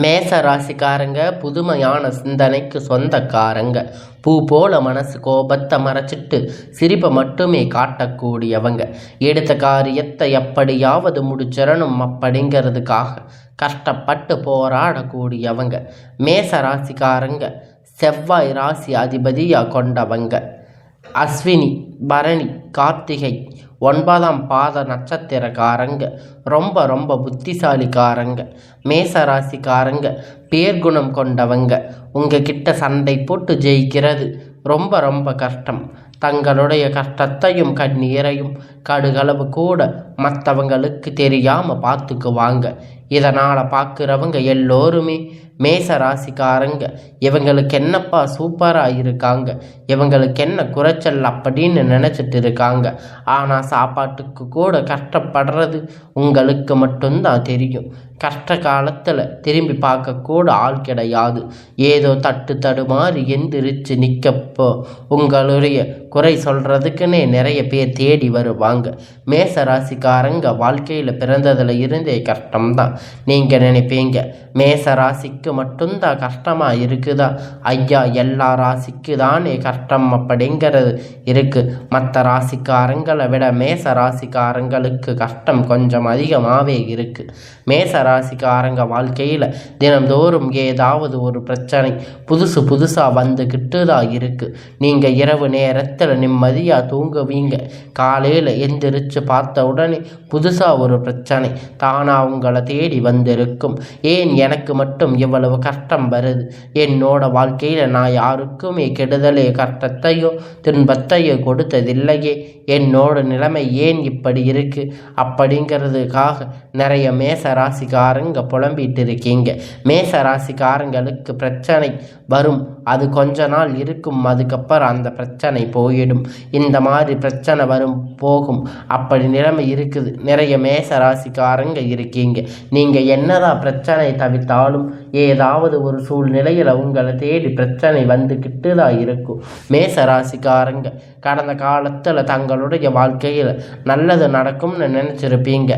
மேச ராசிக்காரங்க புதுமையான சிந்தனைக்கு சொந்தக்காரங்க. பூ போல மனசு கோபத்தை மறைச்சிட்டு சிரிப்பை மட்டுமே காட்டக்கூடியவங்க. எடுத்த காரியத்தை எப்படியாவது முடிச்சிடணும் அப்படிங்கிறதுக்காக கஷ்டப்பட்டு போராடக்கூடியவங்க. மேச ராசிக்காரங்க செவ்வாய் ராசி அதிபதியாக கொண்டவங்க. அஸ்வினி, பரணி, கார்த்திகை 9ஆம் பாத நட்சத்திரக்காரங்க. ரொம்ப ரொம்ப புத்திசாலிக்காரங்க. மேச ராசிக்காரங்க பேர்குணம் கொண்டவங்க. உங்ககிட்ட சண்டை போட்டு ஜெயிக்கிறது ரொம்ப ரொம்ப கஷ்டம். தங்களுடைய கஷ்டத்தையும் கண்ணீரையும் கடுகளவு கூட மற்றவங்களுக்கு தெரியாமல் பார்த்துக்குவாங்க. இதனால் பார்க்குறவங்க எல்லோருமே மேச ராசிக்காரங்க இவங்களுக்கு என்னப்பா சூப்பராக இருக்காங்க, இவங்களுக்கு என்ன குறைச்சல் அப்படின்னு நினச்சிட்டு இருக்காங்க. ஆனால் சாப்பாட்டுக்கு கூட கஷ்டப்படுறது உங்களுக்கு மட்டும்தான் தெரியும். கஷ்ட காலத்தில் திரும்பி பார்க்கக்கூட ஆள் கிடையாது. ஏதோ தடுமாறி எந்திரிச்சு நிற்கப்போ உங்களுடைய குறை சொல்கிறதுக்குன்னே நிறைய பேர் தேடி வருவாங்க. மேச ராசிக்காரங்க வாழ்க்கையில் பிறந்ததில் இருந்தே கஷ்டம்தான். நீங்கள் நினைப்பீங்க மேச ராசிக்கு மட்டும்தான் கஷ்டமாக இருக்குதா? ஐயா, எல்லா ராசிக்கு தானே கஷ்டம் அப்படிங்கிறது இருக்குது. மற்ற ராசிக்காரங்களை விட மேச ராசிக்காரங்களுக்கு கஷ்டம் கொஞ்சம் அதிகமாகவே இருக்குது. மேச ராசிக்காரங்க வாழ்க்கையில் தினந்தோறும் ஏதாவது ஒரு பிரச்சனை புதுசாக வந்துக்கிட்டு தான் இருக்குது. நீங்கள் இரவு நேரத்தில் நிம்மதியாக தூங்குவீங்க. காலையில் எந்திரிச்சு பார்த்த உடனே புதுசாக ஒரு பிரச்சனை தானாக உங்களை தேடி வந்திருக்கும். ஏன் எனக்கு மட்டும் இவ்வளவு கஷ்டம் வருது? என்னோட வாழ்க்கையில் நான் யாருக்குமே கெடுதலே கஷ்டத்தையோ துன்பத்தையோ கொடுத்ததில்லையே. என்னோட நிலைமை ஏன் இப்படி இருக்குது அப்படிங்கிறதுக்காக நிறைய மேச ராசிக்காரங்க புலம்பிட்டு இருக்கீங்க. மேச ராசிக்காரங்களுக்கு பிரச்சனை வரும், அது கொஞ்ச நாள் இருக்கும், அதுக்கப்புறம் அந்த பிரச்சனை போயிடும். இந்த மாதிரி பிரச்சனை வரும் போகும், அப்படி நிலைமை இருக்குது. நிறைய மேச ராசிக்காரங்க இருக்கீங்க. நீங்கள் என்னதான் பிரச்சனை தவிர்த்தாலும் ஏதாவது ஒரு சூழ்நிலையில் உங்களை தேடி பிரச்சனை வந்துக்கிட்டு தான் இருக்கும். மேச ராசிக்காரங்க கடந்த காலத்தில் தங்களுடைய வாழ்க்கையில் நல்லது நடக்கும்னு நினச்சிருப்பீங்க.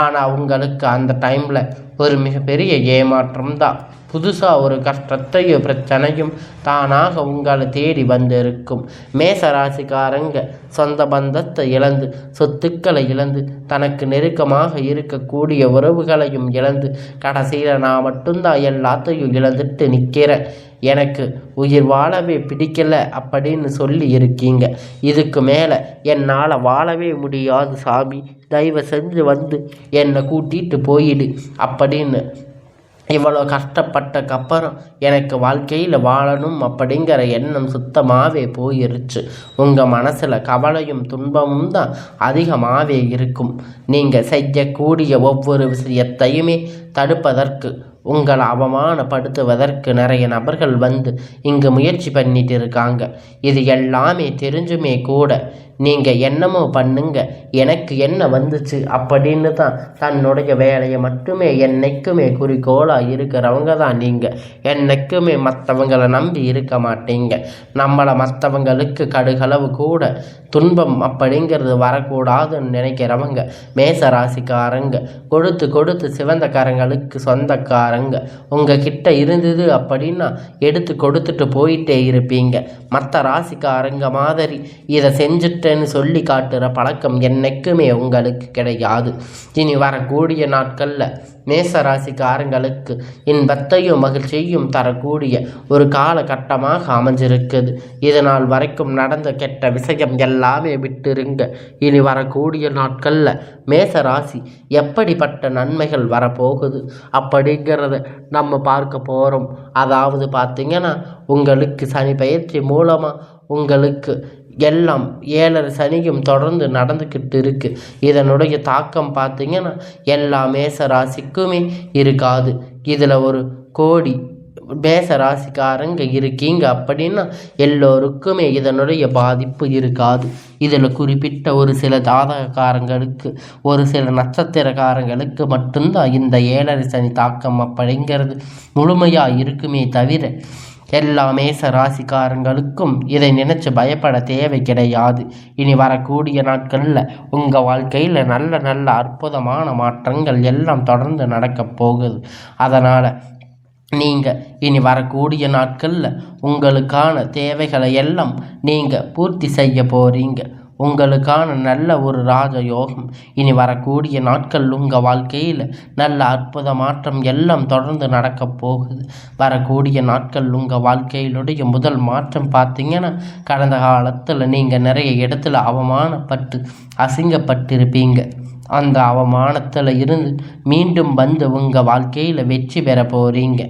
ஆனால் உங்களுக்கு அந்த டைமில் ஒரு மிகப்பெரிய ஏமாற்றம் தான். புதுசாக ஒரு கஷ்டத்தையும் பிரச்சனையும் தானாக உங்களை தேடி வந்திருக்கும். மேச ராசிக்காரங்க சொந்த பந்தத்தை இழந்து, சொத்துக்களை இழந்து, தனக்கு நெருக்கமாக இருக்கக்கூடிய உறவுகளையும் இழந்து, கடைசியில் நான் மட்டும்தான் எல்லாத்தையும் இழந்துட்டு நிற்கிறேன், எனக்கு உயிர் வாழவே பிடிக்கலை அப்படின்னு சொல்லி இருக்கீங்க. இதுக்கு மேலே என்னால் வாழவே முடியாது சாமி, தயவு செஞ்சு வந்து என்னை கூட்டிகிட்டு போயிடு அப்படின்னு இவ்வளோ கஷ்டப்பட்டக்கப்புறம் எனக்கு வாழ்க்கையில் வாழணும் அப்படிங்கிற எண்ணம் சுத்தமாகவே போயிருச்சு. உங்கள் மனசில் கவலையும் துன்பமும் தான் அதிகமாகவே இருக்கும். நீங்கள் செய்யக்கூடிய ஒவ்வொரு விஷயத்தையுமே தடுப்பதற்கு, உங்களை அவமானப்படுத்துவதற்கு நிறைய நபர்கள் வந்து இங்கு முயற்சி பண்ணிட்டு இருக்காங்க. இது எல்லாமே தெரிஞ்சுமே கூட நீங்கள் என்னமோ பண்ணுங்க, எனக்கு என்ன வந்துச்சு அப்படின்னு தான் தன்னுடைய வேலையை மட்டுமே என்னைக்குமே குறிக்கோளாக இருக்கிறவங்க தான் நீங்கள். என்னைக்குமே மற்றவங்களை நம்பி இருக்க மாட்டீங்க. நம்மளை மற்றவங்களுக்கு கடுகளவு கூட துன்பம் அப்படிங்கிறது வரக்கூடாதுன்னு நினைக்கிறவங்க மேச ராசிக்காரங்க. கொடுத்து சிவந்த கரங்களுக்கு சொந்தக்காரங்க. உங்கள் கிட்ட இருந்தது அப்படின்னா எடுத்து கொடுத்துட்டு போயிட்டே இருப்பீங்க. மற்ற ராசிக்காரங்க மாதிரி இதை செஞ்சுட்டு சொல்லி காட்டுற பழக்கம் என்னைக்குமே உங்களுக்கு கிடையாது. இனி வரக்கூடிய நாட்களில் மேச ராசிக்காரங்களுக்கு இன்பத்தையும் மகிழ்ச்சியும் தரக்கூடிய ஒரு காலகட்டமாக அமைஞ்சிருக்குது. இதனால் வரைக்கும் நடந்த கெட்ட விஷயம் எல்லாமே விட்டுருங்க. இனி வரக்கூடிய நாட்களில் மேச ராசி எப்படிப்பட்ட நன்மைகள் வரப்போகுது அப்படிங்கிறத நம்ம பார்க்க போகிறோம். அதாவது பார்த்திங்கன்னா, உங்களுக்கு சனி பயிற்சி மூலமாக உங்களுக்கு எல்லாம் 7.5 சனியும் தொடர்ந்து நடந்துக்கிட்டு இருக்குது. இதனுடைய தாக்கம் பார்த்திங்கன்னா எல்லா மேச ராசிக்குமே இருக்காது. இதில் ஒரு கோடி மேச ராசிக்காரங்க இருக்கீங்க அப்படின்னா எல்லோருக்குமே இதனுடைய பாதிப்பு இருக்காது. இதில் குறிப்பிட்ட ஒரு சில ஜாதகக்காரங்களுக்கு, ஒரு சில நட்சத்திரக்காரங்களுக்கு மட்டும்தான் இந்த 7.5 சனி தாக்கம் அப்படிங்கிறது முழுமையாக இருக்குமே தவிர எல்லா மேச ராசிக்காரங்களுக்கும் இதை நினைச்சு பயப்பட தேவை கிடையாது. இனி வரக்கூடிய நாட்களில் உங்கள் வாழ்க்கையில் நல்ல அற்புதமான மாற்றங்கள் எல்லாம் தொடர்ந்து நடக்கப் போகுது. அதனால் நீங்கள் இனி வரக்கூடிய நாட்களில் உங்களுக்கான தேவைகளை எல்லாம் நீங்கள் பூர்த்தி செய்ய போகிறீங்க. உங்களுக்கான நல்ல ஒரு ராஜயோகம் இனி வரக்கூடிய நாட்கள் உங்கள் வாழ்க்கையில் நல்ல அற்புத மாற்றம் எல்லாம் தொடர்ந்து நடக்கப் போகுது. வரக்கூடிய நாட்கள் உங்கள் வாழ்க்கையிலுடைய முதல் மாற்றம் பார்த்தீங்கன்னா, கடந்த காலத்தில் நீங்கள் நிறைய இடத்துல அவமானப்பட்டு அசிங்கப்பட்டிருப்பீங்க. அந்த அவமானத்தில் இருந்து மீண்டும் வந்து உங்கள் வாழ்க்கையில் வெற்றி பெற போகிறீங்க.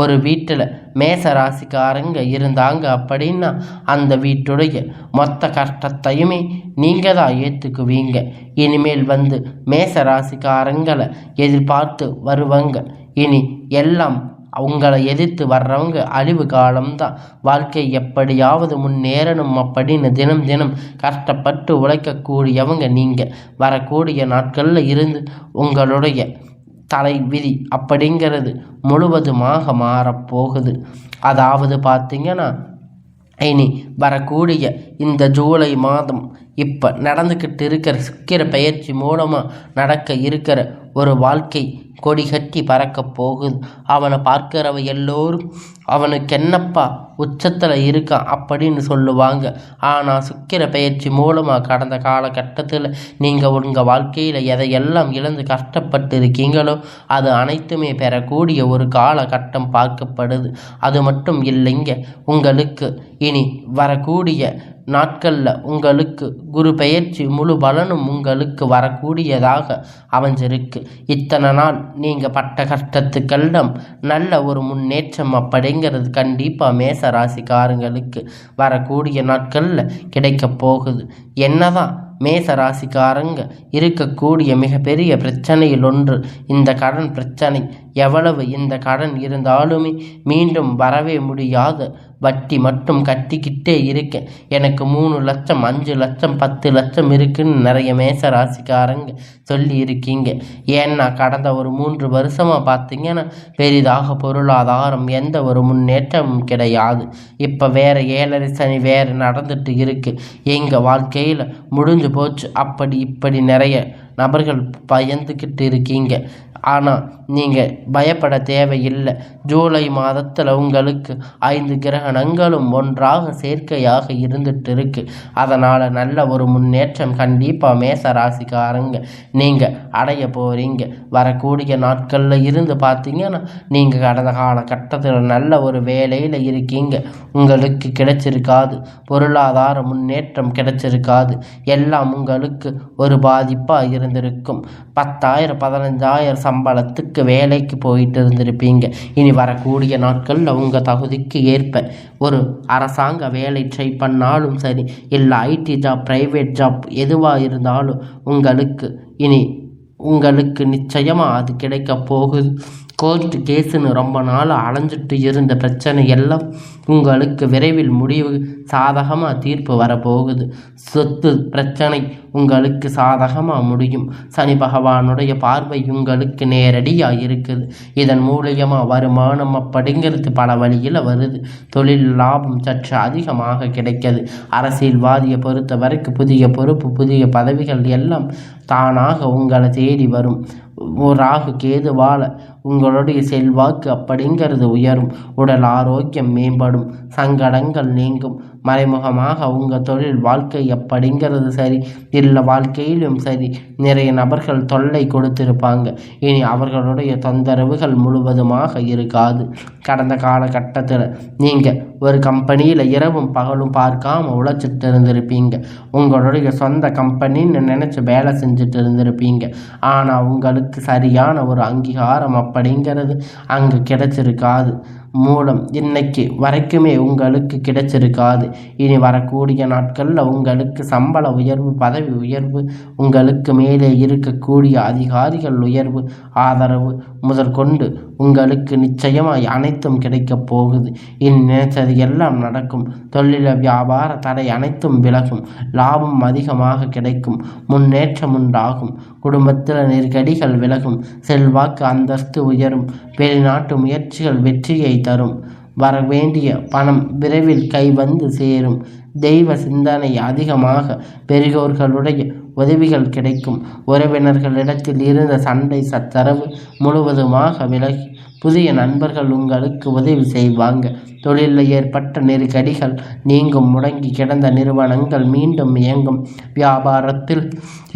ஒரு வீட்டில் மேச ராசிக்காரங்க இருந்தாங்க அப்படின்னா அந்த வீட்டுடைய மொத்த கஷ்டத்தையுமே நீங்கள் தான் ஏற்றுக்குவீங்க. இனிமேல் வந்து மேச ராசிக்காரங்களை எதிர்பார்த்து வருவாங்க. இனி எல்லாம் உங்களை எதிர்த்து வர்றவங்க அழிவு காலம்தான். வாழ்க்கை எப்படியாவது முன்னேறணும் அப்படின்னு தினம் தினம் கஷ்டப்பட்டு உழைக்கக்கூடியவங்க நீங்கள். வரக்கூடிய நாட்களில் இருந்து உங்களுடைய தலை விதி அப்படிங்கிறது முழுவதுமாக மாறப்போகுது. அதாவது பார்த்தீங்கன்னா, இனி வரக்கூடிய இந்த ஜூலை மாதம் இப்போ நடந்துக்கிட்டு இருக்கிற சுக்கிர பெயர்ச்சி மூலமாக நடக்க இருக்கிற ஒரு வாழ்க்கை கொடி கட்டி பறக்க போகுது. அவனை பார்க்கிறவ எல்லோரும் அவனுக்கு என்னப்பா உச்சத்தில் இருக்கான் அப்படின்னு சொல்லுவாங்க. ஆனால் சுக்கிர பெயர்ச்சி மூலமாக கடந்த காலகட்டத்தில் நீங்கள் உங்கள் வாழ்க்கையில் எதையெல்லாம் இழந்து கஷ்டப்பட்டு இருக்கீங்களோ அது அனைத்துமே பெறக்கூடிய ஒரு காலகட்டம் பார்க்கப்படுது. அது மட்டும் இல்லைங்க, உங்களுக்கு இனி வரக்கூடிய நாட்களில் உங்களுக்கு குரு பெயர்ச்சி முழு பலனும் உங்களுக்கு வரக்கூடியதாக அமைஞ்சிருக்கு. இத்தனை நாள் நீங்கள் பட்ட கஷ்டத்துக்கெல்லாம் நல்ல ஒரு முன்னேற்றம் அப்படிங்கிறது கண்டிப்பாக மேச ராசிக்காரங்களுக்கு வரக்கூடிய நாட்களில் கிடைக்க போகுது. என்னதான் மேச ராசிக்காரங்க இருக்கக்கூடிய மிகப்பெரிய பிரச்சனையில் ஒன்று இந்த கடன் பிரச்சனை. எவ்வளவு இந்த கடன் இருந்தாலுமே மீண்டும் வரவே முடியாத வட்டி மட்டும் கட்டிக்கிட்டே இருக்கேன். எனக்கு 3 லட்சம் 5 லட்சம் 10 லட்சம் இருக்குன்னு நிறைய மேச ராசிக்காரங்க சொல்லி இருக்கீங்க. ஏன்னா கடந்த ஒரு 3 வருஷமாக பார்த்தீங்கன்னா பெரிதாக பொருளாதாரம் எந்த ஒரு முன்னேற்றமும் கிடையாது. இப்போ வேறு 7.5 சனி வேறு நடந்துட்டு இருக்கு. எங்கள் வாழ்க்கையில் முடிஞ்சு போச்சு அப்படி இப்படி நிறைய நபர்கள் பயந்துக்கிட்டு இருக்கீங்க. ஆனால் நீங்கள் பயப்பட தேவையில்லை. ஜூலை மாதத்தில் உங்களுக்கு 5 கிரகணங்களும் ஒன்றாக சேர்க்கையாக இருந்துட்டு இருக்கு. அதனால் நல்ல ஒரு முன்னேற்றம் கண்டிப்பாக மேச ராசிக்காரங்க நீங்கள் அடைய போகிறீங்க. வரக்கூடிய நாட்களில் இருந்து பார்த்தீங்கன்னா நீங்கள் கடந்த காலகட்டத்தில் நல்ல ஒரு வேலையில் இருக்கீங்க. உங்களுக்கு கிடைச்சிருக்காது, பொருளாதார முன்னேற்றம் கிடைச்சிருக்காது. எல்லாம் உங்களுக்கு ஒரு பாதிப்பாக இருந்திருக்கும். 10,000 15,000 சம்பளத்துக்கு வேலைக்கு போயிட்டு இருந்திருப்பீங்க. இனி வரக்கூடிய நாட்களில் உங்கள் தகுதிக்கு ஏற்ப ஒரு அரசாங்க வேலை ட்ரை பண்ணாலும் சரி, இல்லை ஐடி ஜாப், ப்ரைவேட் ஜாப் எதுவாக இருந்தாலும் உங்களுக்கு நிச்சயமாக அது கிடைக்க போகுது. கோர்ட்டு கேஸுன்னு ரொம்ப நாள் அலைஞ்சிட்டு இருந்த பிரச்சனை எல்லாம் உங்களுக்கு விரைவில் முடிவு சாதகமாக தீர்ப்பு வரப்போகுது. சொத்து பிரச்சனை உங்களுக்கு சாதகமாக முடியும். சனி பகவானுடைய பார்வை உங்களுக்கு நேரடியாக இருக்குது. இதன் மூலியமாக வருமானம் அப்படிங்கிறது பல வழியில் வருது. தொழில் லாபம் சற்று அதிகமாக கிடைக்கிறது. அரசியல்வாதியை பொறுத்த வரைக்கும் புதிய பொறுப்பு, புதிய பதவிகள் எல்லாம் தானாக உங்களை தேடி வரும். ராகு கேதுவால் உங்களுடைய செல்வாக்கு அப்படிங்கிறது உயரும். உடல் ஆரோக்கியம் மேம்படும். சங்கடங்கள் நீங்கும். மறைமுகமாக உங்கள் தொழில் வாழ்க்கை அப்படிங்கிறது சரி, இல்லை வாழ்க்கையிலும் சரி, நிறைய நபர்கள் தொல்லை கொடுத்திருப்பாங்க. இனி அவர்களுடைய தொந்தரவுகள் முழுவதுமாக இருக்காது. கடந்த காலகட்டத்தில் நீங்கள் ஒரு கம்பெனியில் இரவும் பகலும் பார்க்காம உழைச்சிட்டு இருந்திருப்பீங்க. உங்களுடைய சொந்த கம்பெனின்னு நினச்சி வேலை செஞ்சுட்டு இருந்திருப்பீங்க. ஆனால் உங்களுக்கு சரியான ஒரு அங்கீகாரம் அப்படிங்கிறது அங்கே கிடைச்சிருக்காது. மூலம் இன்னைக்கு வரைக்குமே உங்களுக்கு கிடைச்சிருக்காது. இனி வரக்கூடிய நாட்களில் உங்களுக்கு சம்பள உயர்வு, பதவி உயர்வு, உங்களுக்கு மேலே இருக்கக்கூடிய அதிகாரிகள் உயர்வு, ஆதரவு முதற்கொண்டு உங்களுக்கு நிச்சயமாய் அனைத்தும் கிடைக்கப் போகுது. இனி நினைச்சது எல்லாம் நடக்கும். தொழில வியாபார தடை அனைத்தும் விலகும். லாபம் அதிகமாக கிடைக்கும். முன்னேற்றம் உண்டாகும். குடும்பத்தில் நெருக்கடிகள் விலகும். செல்வாக்கு அந்தஸ்து உயரும். வெளிநாட்டு முயற்சிகள் வெற்றியை தரும். வரவேண்டிய பணம் விரைவில் கைவந்து சேரும். தெய்வ சிந்தனை அதிகமாக. பெரியோர்களுடைய உதவிகள் கிடைக்கும். உறவினர்களிடத்தில் இருந்த சண்டை சச்சரவு முழுவதுமாக விலகி புதிய நண்பர்கள் உங்களுக்கு உதவி செய்வாங்க. தொழிலில் ஏற்பட்ட நெருக்கடிகள் நீங்கும். முடங்கி கிடந்த நிறுவனங்கள் மீண்டும் இயங்கும். வியாபாரத்தில்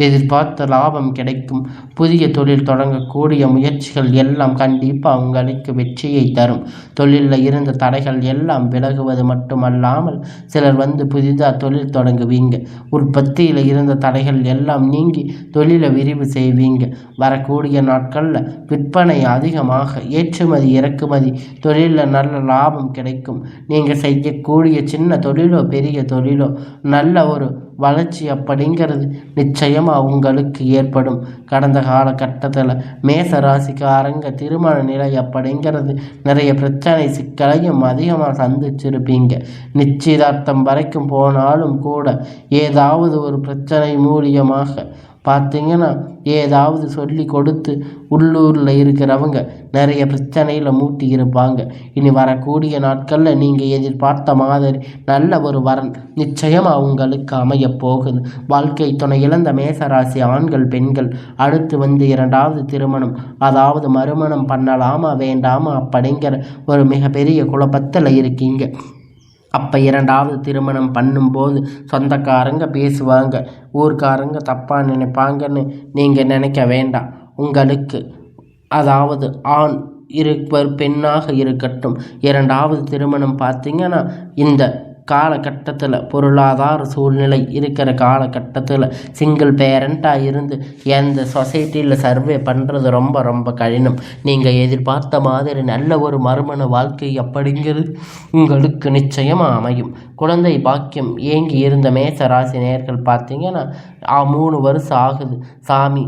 எதிர்பார்த்த லாபம் கிடைக்கும். புதிய தொழில் தொடங்கக்கூடிய முயற்சிகள் எல்லாம் கண்டிப்பாக உங்களுக்கு வெற்றியை தரும். தொழிலில் இருந்த தடைகள் எல்லாம் விலகுவது மட்டுமல்லாமல் சிலர் வந்து புதிதாக தொழில் தொடங்குவீங்க. உற்பத்தியில் இருந்த தடைகள் எல்லாம் நீங்கி தொழிலை விரிவு செய்வீங்க. வரக்கூடிய நாட்களில் விற்பனை அதிகமாக, ஏற்றுமதி இறக்குமதி தொழிலில் நல்ல லாபம் கிடைக்கும். நீங்கள் செய்யக்கூடிய சின்ன தொழிலோ பெரிய தொழிலோ நல்ல ஒரு வளர்ச்சி அப்படிங்கிறது நிச்சயமாக உங்களுக்கு ஏற்படும். கடந்த காலகட்டத்தில் மேச ராசிக்காரங்க திருமண நிலை அப்படிங்கிறது நிறைய பிரச்சனை சிக்கலையும் அதிகமாக சந்திச்சிருப்பீங்க. நிச்சயதார்த்தம் வரைக்கும் போனாலும் கூட ஏதாவது ஒரு பிரச்சனை மூலியமாக பார்த்தீங்கன்னா ஏதாவது சொல்லி கொடுத்து உள்ளூரில் இருக்கிறவங்க நிறைய பிரச்சனையில் மூட்டி இருப்பாங்க. இனி வரக்கூடிய நாட்களில் நீங்கள் எதிர்பார்த்த மாதிரி நல்ல ஒரு வரன் நிச்சயமாக உங்களுக்கு அமையப் போகுது. வாழ்க்கை துணை இழந்த மேசராசி ஆண்கள் பெண்கள் அடுத்து வந்து இரண்டாவது திருமணம், அதாவது மறுமணம் பண்ணலாமா வேண்டாமா அப்படிங்கிற ஒரு மிகப்பெரிய குழப்பத்தில் இருக்கீங்க. அப்போ இரண்டாவது திருமணம் பண்ணும்போது சொந்தக்காரங்க பேசுவாங்க, ஊர்க்காரங்க தப்பாக நினைப்பாங்கன்னு நீங்கள் நினைக்க வேண்டாம். உங்களுக்கு அதாவது ஆண் இருப்பர் பெண்ணாக இருக்கட்டும், இரண்டாவது திருமணம் பார்த்தீங்கன்னா இந்த காலகட்டத்தில் பொருளாதார சூழ்நிலை இருக்கிற காலகட்டத்தில் சிங்கிள் பேரண்ட்டாக இருந்து எந்த சொசைட்டியில் சர்வே பண்ணுறது ரொம்ப ரொம்ப கடினம். நீங்கள் எதிர்பார்த்த மாதிரி நல்ல ஒரு மறுமண வாழ்க்கை அப்படிங்கிறது உங்களுக்கு நிச்சயமாக அமையும். குழந்தை பாக்கியம் ஏங்கி இருந்த மேச ராசி நேயர்கள் பார்த்தீங்கன்னா 3 வருஷம் ஆகுது சாமி,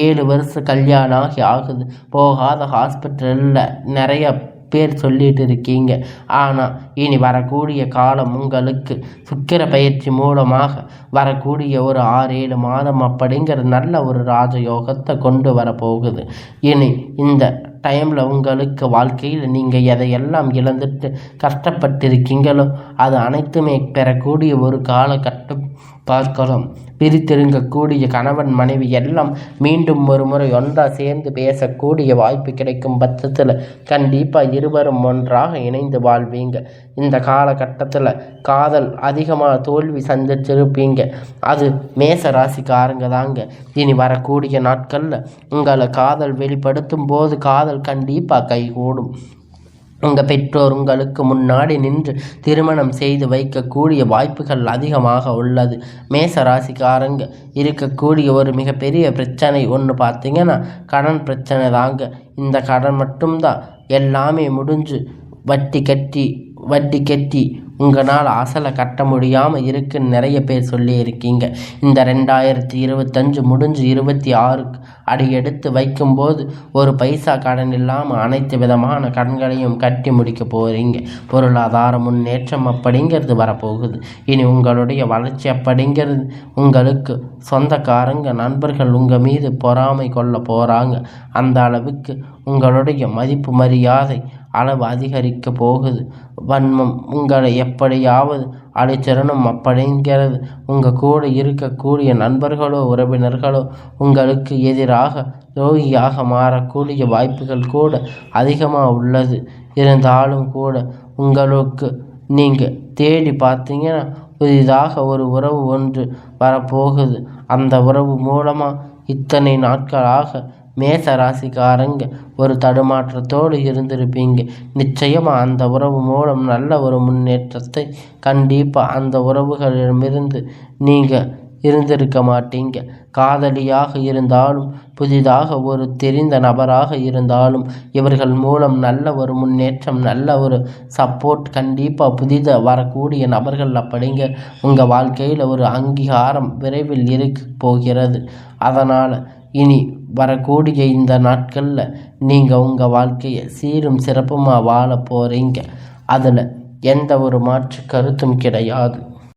7 வருஷம் கல்யாணம் ஆகுது, போகாத ஹாஸ்பிட்டலில் நிறைய பேர் சொல்லிட்டு இருக்கீங்க. ஆனால் இனி வரக்கூடிய காலம் உங்களுக்கு சுக்கிர பயிற்சி மூலமாக வரக்கூடிய ஒரு 6-7 மாதம் அப்படிங்கிற நல்ல ஒரு ராஜயோகத்தை கொண்டு வரப்போகுது. இனி இந்த டைமில் உங்களுக்கு வாழ்க்கையில் நீங்கள் எதையெல்லாம் இழந்துட்டு கஷ்டப்பட்டிருக்கீங்களோ அது அனைத்துமே பெறக்கூடிய ஒரு காலகட்டம் பார்க்கலாம். பிரித்திருங்கக்கூடிய கணவன் மனைவி எல்லாம் மீண்டும் ஒரு முறை ஒன்றா சேர்ந்து பேசக்கூடிய வாய்ப்பு கிடைக்கும் பட்சத்தில் கண்டிப்பாக இருவரும் ஒன்றாக இணைந்து வாழ்வீங்க. இந்த காலகட்டத்தில் காதல் அதிகமாக தோல்வி சந்திச்சிருப்பீங்க. அது மேச ராசிக்காரங்க தாங்க. இனி வரக்கூடிய நாட்களில் உங்களை காதல் வெளிப்படுத்தும் போது காதல் கண்டிப்பாக கைகூடும். உங்கள் பெற்றோர் உங்களுக்கு முன்னாடி நின்று திருமணம் செய்து வைக்கக்கூடிய வாய்ப்புகள் அதிகமாக உள்ளது. மேச ராசிக்காரங்க இருக்கக்கூடிய ஒரு மிகப்பெரிய பிரச்சனை ஒன்று பார்த்தீங்கன்னா கடன் பிரச்சனை தாங்க. இந்த கடன் மட்டும்தான் எல்லாமே முடிஞ்சு வட்டி கட்டி உங்களால் அசலை கட்ட முடியாமல் இருக்குன்னு நிறைய பேர் சொல்லியிருக்கீங்க. இந்த 2025 முடிஞ்சு 26 அடியெடுத்து வைக்கும்போது ஒரு பைசா கடன் இல்லாமல் அனைத்து விதமான கடன்களையும் கட்டி முடிக்க போகிறீங்க. பொருளாதார முன்னேற்றம் அப்படிங்கிறது வரப்போகுது. இனி உங்களுடைய வளர்ச்சி அப்படிங்கிறது உங்களுக்கு சொந்தக்காரங்க நண்பர்கள் உங்கள் மீது பொறாமை கொள்ள போகிறாங்க. அந்த அளவுக்கு உங்களுடைய மதிப்பு மரியாதை அளவு அதிகரிக்க போகுது. வன்மம் உங்களை எப்படியாவது அழிச்சிடணும் அப்படிங்கிறது உங்கள் கூட இருக்கக்கூடிய நண்பர்களோ உறவினர்களோ உங்களுக்கு எதிராக துரோகியாக மாறக்கூடிய வாய்ப்புகள் கூட அதிகமாக உள்ளது. இருந்தாலும் கூட உங்களுக்கு நீங்கள் தேடி பார்த்தீங்கன்னா புதிதாக ஒரு உறவு ஒன்று வரப்போகுது. அந்த உறவு மூலமாக இத்தனை நாட்களாக மேச ராசிக்காரங்க ஒரு தடுமாற்றத்தோடு இருந்திருப்பீங்க. நிச்சயமாக அந்த உறவு மூலம் நல்ல ஒரு முன்னேற்றத்தை கண்டிப்பாக அந்த உறவுகளிடமிருந்து நீங்கள் இருந்திருக்க மாட்டீங்க. காதலியாக இருந்தாலும் புதிதாக ஒரு தெரிந்த நபராக இருந்தாலும் இவர்கள் மூலம் நல்ல ஒரு முன்னேற்றம் நல்ல ஒரு சப்போர்ட் கண்டிப்பாக புதிதாக வரக்கூடிய நபர்கள் அப்படிங்க உங்கள் வாழ்க்கையில் ஒரு அங்கீகாரம் விரைவில் இருக்க போகிறது. அதனால் இனி வரக்கூடிய இந்த நாட்களில் நீங்கள் உங்கள் வாழ்க்கையை சீரும் சிறப்புமாக வாழ போகிறீங்க. அதில் எந்த ஒரு மாற்று கருத்தும் கிடையாது.